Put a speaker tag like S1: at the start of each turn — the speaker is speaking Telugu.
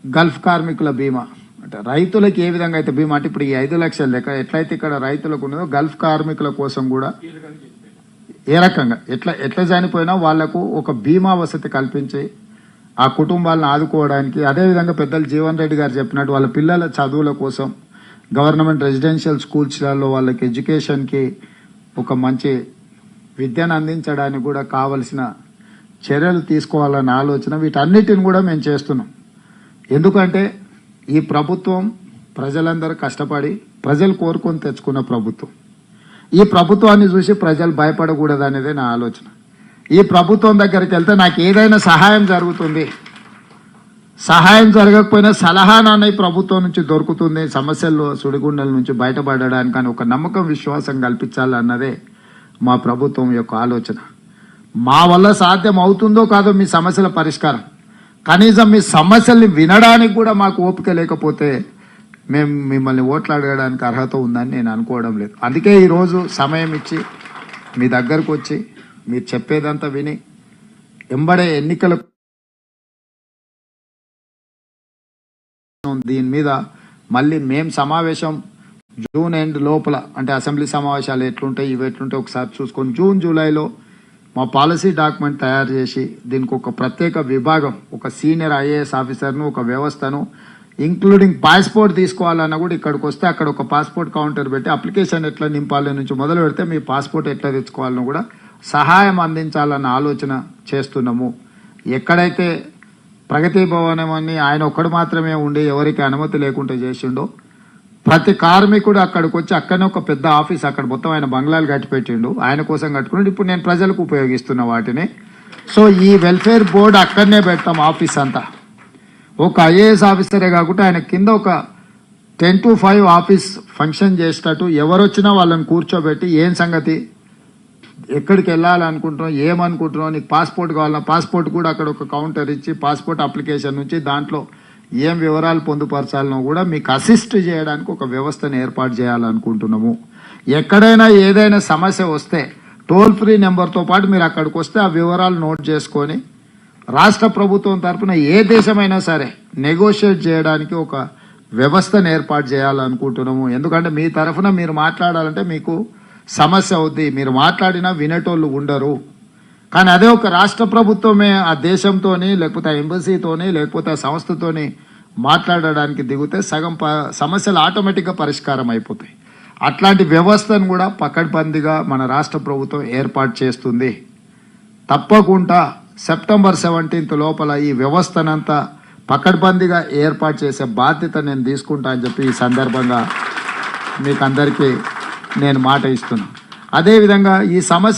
S1: గల్ఫ్ కార్మికుల బీమా అంటే రైతులకు ఏ విధంగా అయితే బీమా అంటే ఇప్పుడు ఈ 5 లక్షల లెక్క ఎట్లయితే ఇక్కడ రైతులకు ఉన్నదో గల్ఫ్ కార్మికుల కోసం కూడా ఏ రకంగా ఎట్లా చనిపోయినా వాళ్లకు ఒక బీమా వసతి కల్పించి ఆ కుటుంబాలను ఆదుకోవడానికి, అదేవిధంగా పెద్దలు జీవన్ రెడ్డి గారు చెప్పినట్టు వాళ్ళ పిల్లల చదువుల కోసం గవర్నమెంట్ రెసిడెన్షియల్ స్కూల్స్లలో వాళ్ళకి ఎడ్యుకేషన్కి ఒక మంచి విద్యను అందించడానికి కూడా కావలసిన చర్యలు తీసుకోవాలన్న ఆలోచన వీటన్నిటిని కూడా మేము చేస్తున్నాం. ఎందుకంటే ఈ ప్రభుత్వం ప్రజలందరూ కష్టపడి ప్రజలు కోరుకొని తెచ్చుకున్న ప్రభుత్వం. ఈ ప్రభుత్వాన్ని చూసి ప్రజలు భయపడకూడదు అనేదే నా ఆలోచన. ఈ ప్రభుత్వం దగ్గరికి వెళ్తే నాకు ఏదైనా సహాయం జరుగుతుంది, సహాయం జరగకపోయినా సలహా నాన్న ఈ ప్రభుత్వం నుంచి దొరుకుతుంది, సమస్యల్లో సుడిగుండల నుంచి బయటపడడానికి అని ఒక నమ్మకం విశ్వాసం కల్పించాలన్నదే మా ప్రభుత్వం యొక్క ఆలోచన. మా వల్ల సాధ్యం అవుతుందో కాదో మీ సమస్యల పరిష్కారం, కనీసం మీ సమస్యల్ని వినడానికి కూడా మాకు ఓపిక లేకపోతే మేము మిమ్మల్ని ఓట్లు అడగడానికి అర్హత ఉందని నేను అనుకోవడం లేదు. అందుకే ఈరోజు సమయం ఇచ్చి మీ దగ్గరకు వచ్చి మీరు చెప్పేదంతా విని ఎంబడే ఎన్నికల దీని మీద మళ్ళీ మేము సమావేశం జూన్ ఎండ్ లోపల అంటే అసెంబ్లీ సమావేశాలు ఎట్లుంటాయి ఇవి ఎట్లుంటాయి ఒకసారి చూసుకొని జూన్ జూలైలో మా పాలసీ డాక్యుమెంట్ తయారు చేసి దీనికి ఒక ప్రత్యేక విభాగం, ఒక సీనియర్ ఐఏఎస్ ఆఫీసర్ను, ఒక వ్యవస్థను ఇంక్లూడింగ్ పాస్పోర్ట్ తీసుకోవాలన్నా కూడా ఇక్కడికి వస్తే అక్కడ ఒక పాస్పోర్ట్ కౌంటర్ పెట్టి అప్లికేషన్ ఎట్లా నింపాలి నుంచి మొదలు పెడితే మీ పాస్పోర్ట్ ఎట్లా తెచ్చుకోవాలని కూడా సహాయం అందించాలన్న ఆలోచన చేస్తున్నాము. ఎక్కడైతే ప్రగతి భవనం అని ఆయన ఒక్కడు మాత్రమే ఉండి ఎవరికి అనుమతి లేకుండా చేసిండో ప్రతి కార్మికుడు అక్కడికి వచ్చి అక్కడనే ఒక పెద్ద ఆఫీస్ అక్కడ మొత్తం ఆయన బంగ్లాలు కట్టిపెట్టిండు, ఆయన కోసం కట్టుకున్నాడు. ఇప్పుడు నేను ప్రజలకు ఉపయోగిస్తున్న వాటిని. సో ఈ వెల్ఫేర్ బోర్డు అక్కడనే పెడతాం ఆఫీస్ అంతా. ఒక ఐఏఎస్ ఆఫీసరే కాకుండా ఆయన కింద ఒక 10 to 5 ఆఫీస్ ఫంక్షన్ చేసేటట్టు ఎవరు వచ్చినా వాళ్ళని కూర్చోబెట్టి ఏం సంగతి, ఎక్కడికి వెళ్ళాలనుకుంటున్నావు, ఏమనుకుంటున్నావు, నీకు పాస్పోర్ట్ కావాలన్నా పాస్పోర్ట్ కూడా అక్కడ ఒక కౌంటర్ ఇచ్చి పాస్పోర్ట్ అప్లికేషన్ నుంచి దాంట్లో ఏం వివరాలు పొందుపరచాలనో కూడా మీకు అసిస్ట్ చేయడానికి ఒక వ్యవస్థను ఏర్పాటు చేయాలనుకుంటున్నాము. ఎక్కడైనా ఏదైనా సమస్య వస్తే టోల్ ఫ్రీ నెంబర్తో పాటు మీరు అక్కడికి వస్తే ఆ వివరాలు నోట్ చేసుకొని రాష్ట్ర ప్రభుత్వం తరఫున ఏ దేశమైనా సరే నెగోషియేట్ చేయడానికి ఒక వ్యవస్థను ఏర్పాటు చేయాలనుకుంటున్నాము. ఎందుకంటే మీ తరఫున మీరు మాట్లాడాలంటే మీకు సమస్య అవుద్ది, మీరు మాట్లాడినా వినేటోళ్ళు ఉండరు. కానీ అదే ఒక రాష్ట్ర ప్రభుత్వమే ఆ దేశంతోని లేకపోతే ఆ ఎంబసీతోని లేకపోతే ఆ సంస్థతోని మాట్లాడడానికి దిగితే సగం సమస్యలు ఆటోమేటిక్గా పరిష్కారం అయిపోతాయి. అట్లాంటి వ్యవస్థను కూడా పకడ్బందీగా మన రాష్ట్ర ప్రభుత్వం ఏర్పాటు చేస్తుంది. తప్పకుండా సెప్టెంబర్ 17 లోపల ఈ వ్యవస్థనంతా పకడ్బందీగా ఏర్పాటు చేసే బాధ్యత నేను తీసుకుంటా అని చెప్పి ఈ సందర్భంగా మీకు అందరికీ నేను మాట ఇస్తున్నాను. అదేవిధంగా ఈ సమస్య